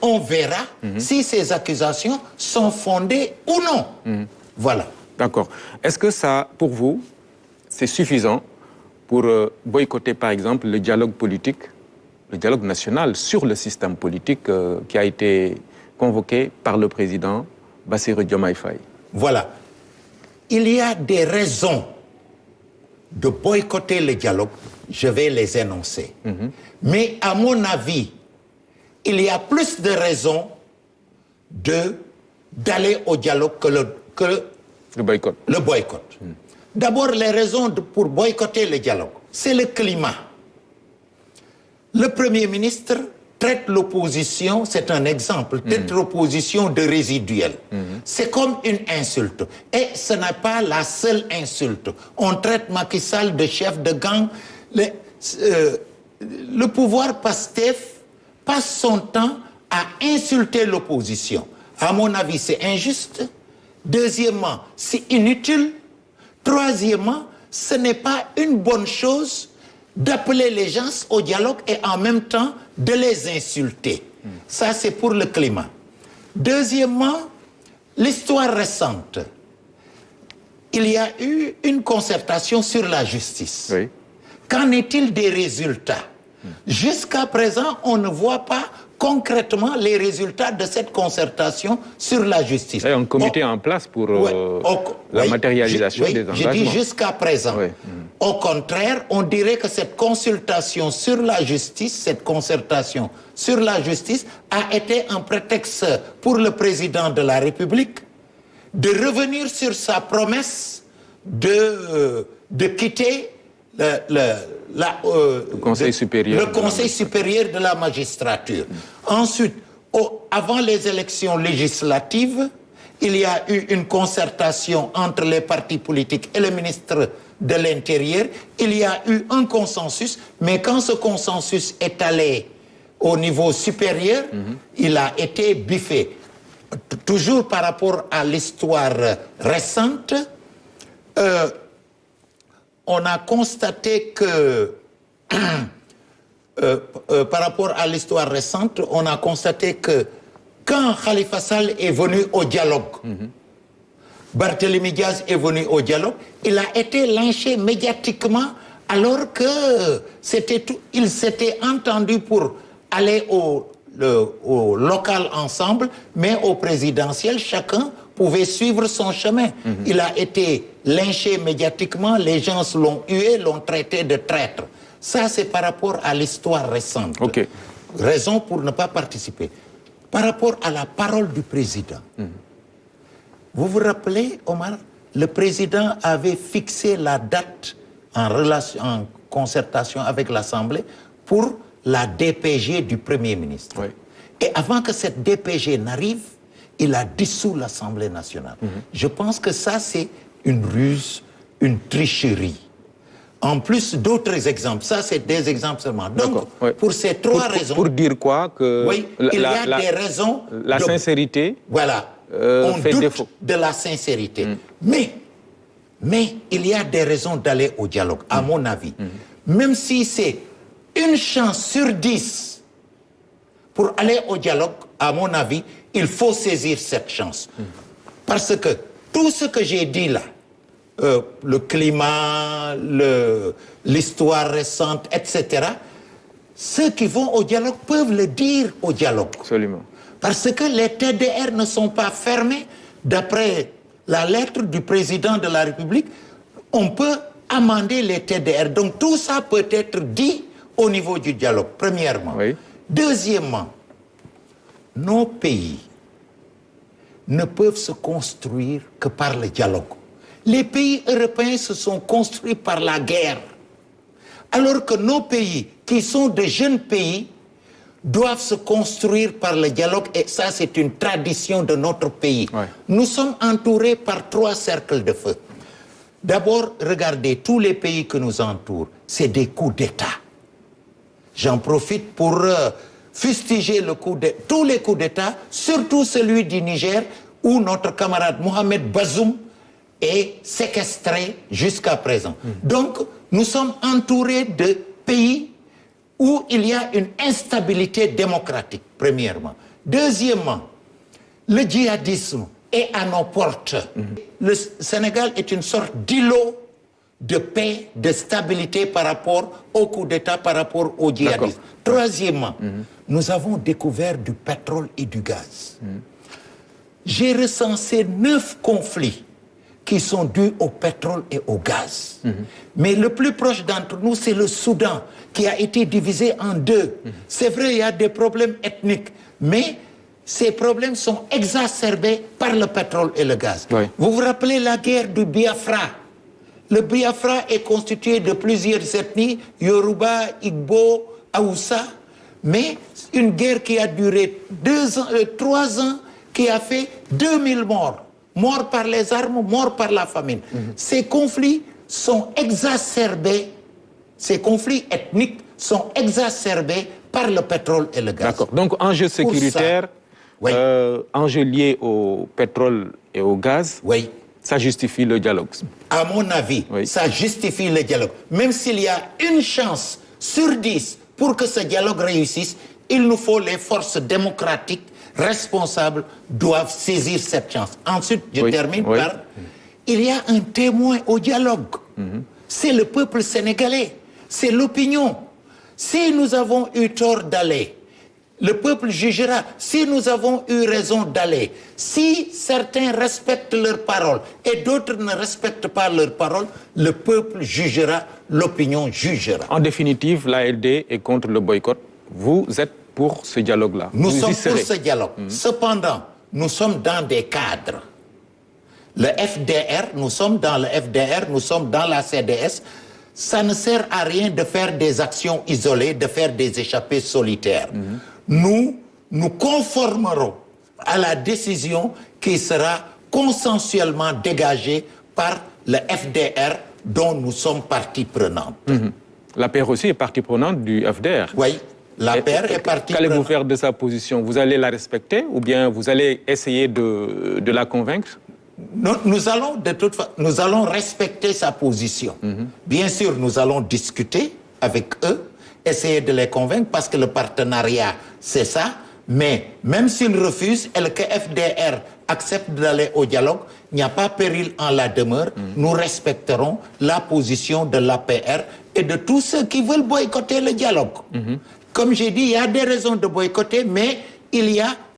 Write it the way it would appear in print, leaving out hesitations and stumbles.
On verra si ces accusations sont fondées ou non. Voilà. D'accord. Est-ce que ça, pour vous, c'est suffisant pour boycotter, par exemple, le dialogue politique, le dialogue national sur le système politique qui a été convoqué par le président Bassirou Diomaye Faye? Voilà. Il y a des raisons de boycotter le dialogue, je vais les énoncer. Mais à mon avis, il y a plus de raisons d'aller au dialogue que le boycott. D'abord, les raisons pour boycotter le dialogue, c'est le climat. Le Premier ministre traite l'opposition, c'est un exemple, traite l'opposition de résiduel. C'est comme une insulte. Et ce n'est pas la seule insulte. On traite Macky Sall de chef de gang. Le pouvoir PASTEF passe son temps à insulter l'opposition. À mon avis, c'est injuste. Deuxièmement, c'est inutile. Troisièmement, ce n'est pas une bonne chose d'appeler les gens au dialogue et en même temps de les insulter. Ça, c'est pour le climat. Deuxièmement, l'histoire récente. Il y a eu une concertation sur la justice. Oui. Qu'en est-il des résultats? Jusqu'à présent, on ne voit pas concrètement les résultats de cette concertation sur la justice. Il y a un comité en place pour la matérialisation des engagements. Je dis jusqu'à présent. Oui. Au contraire, on dirait que cette consultation sur la justice, cette concertation sur la justice a été un prétexte pour le président de la République de revenir sur sa promesse de quitter le Conseil supérieur de la magistrature. Ensuite, avant les élections législatives, il y a eu une concertation entre les partis politiques et le ministre de l'Intérieur. Il y a eu un consensus, mais quand ce consensus est allé au niveau supérieur, il a été biffé. Toujours par rapport à l'histoire récente, on a constaté que, par rapport à l'histoire récente, on a constaté que quand Khalifa Sall est venu au dialogue, Barthélémy Diaz est venu au dialogue, il a été lynché médiatiquement alors que il s'était entendu pour aller au local ensemble, mais au présidentiel, chacun pouvait suivre son chemin. Il a été lynché médiatiquement, les gens l'ont hué, l'ont traité de traître. Ça, c'est par rapport à l'histoire récente. Okay. Raison pour ne pas participer. Par rapport à la parole du président, vous vous rappelez, Omar, le président avait fixé la date en concertation avec l'Assemblée pour la DPG du Premier ministre. Oui. Et avant que cette DPG n'arrive, il a dissous l'Assemblée nationale. Je pense que ça, c'est une ruse, une tricherie. En plus d'autres exemples, ça c'est des exemples seulement. Donc, pour ces trois raisons... Pour dire quoi que oui, il y a des raisons... La sincérité voilà, on fait doute défaut. de la sincérité. Mais il y a des raisons d'aller au dialogue, à mon avis. Même si c'est une chance sur 10 pour aller au dialogue, à mon avis, il faut saisir cette chance. Parce que tout ce que j'ai dit là, le climat, l'histoire récente, etc., ceux qui vont au dialogue peuvent le dire au dialogue. Absolument. Parce que les TDR ne sont pas fermés. D'après la lettre du président de la République, on peut amender les TDR. Donc tout ça peut être dit au niveau du dialogue, premièrement. Oui. Deuxièmement, nos pays ne peuvent se construire que par le dialogue. Les pays européens se sont construits par la guerre. Alors que nos pays, qui sont de jeunes pays, doivent se construire par le dialogue. Et ça, c'est une tradition de notre pays. Ouais. Nous sommes entourés par 3 cercles de feu. D'abord, regardez, tous les pays que nous entourent, c'est des coups d'État. J'en profite pour fustiger tous les coups d'État, surtout celui du Niger, où notre camarade Mohamed Bazoum est séquestré jusqu'à présent. Donc, nous sommes entourés de pays où il y a une instabilité démocratique, premièrement. Deuxièmement, le djihadisme est à nos portes. Le Sénégal est une sorte d'îlot de paix, de stabilité par rapport au coup d'État, par rapport au djihadisme. Troisièmement, nous avons découvert du pétrole et du gaz. J'ai recensé 9 conflits qui sont dus au pétrole et au gaz. Mais le plus proche d'entre nous, c'est le Soudan, qui a été divisé en 2. C'est vrai, il y a des problèmes ethniques, mais ces problèmes sont exacerbés par le pétrole et le gaz. Oui. Vous vous rappelez la guerre du Biafra? Le Biafra est constitué de plusieurs ethnies, Yoruba, Igbo, Haoussa, mais une guerre qui a duré 3 ans, qui a fait 2000 morts. Morts par les armes, morts par la famine. Ces conflits sont exacerbés, ces conflits ethniques sont exacerbés par le pétrole et le gaz. D'accord. Donc, enjeu sécuritaire, oui. Enjeu lié au pétrole et au gaz, Oui. ça justifie le dialogue. À mon avis, Oui. ça justifie le dialogue. Même s'il y a une chance sur 10 pour que ce dialogue réussisse, il nous faut les forces démocratiques responsables doivent saisir cette chance. Ensuite, je termine par... Il y a un témoin au dialogue. C'est le peuple sénégalais. C'est l'opinion. Si nous avons eu tort d'aller, le peuple jugera. Si nous avons eu raison d'aller, si certains respectent leurs paroles et d'autres ne respectent pas leurs paroles, le peuple jugera, l'opinion jugera. En définitive, l'ALD est contre le boycott. Vous êtes pour ce dialogue-là. Nous Vous sommes y serez. pour ce dialogue. Cependant, nous sommes dans des cadres. Le FDR, nous sommes dans le FDR, nous sommes dans la CDS. Ça ne sert à rien de faire des actions isolées, de faire des échappées solitaires. Nous nous conformerons à la décision qui sera consensuellement dégagée par le FDR dont nous sommes partie prenante. L'APR aussi est partie prenante du FDR. Oui, l'APR est partie prenante. Qu'allez-vous faire de sa position? Vous allez la respecter ou bien vous allez essayer de la convaincre? Nous allons de toute façon, nous allons respecter sa position. Bien sûr, nous allons discuter avec eux, essayer de les convaincre parce que le partenariat, c'est ça. Mais même s'ils refusent et que FDR accepte d'aller au dialogue, il n'y a pas péril en la demeure. Nous respecterons la position de l'APR et de tous ceux qui veulent boycotter le dialogue. Comme j'ai dit, il y a des raisons de boycotter, mais il y a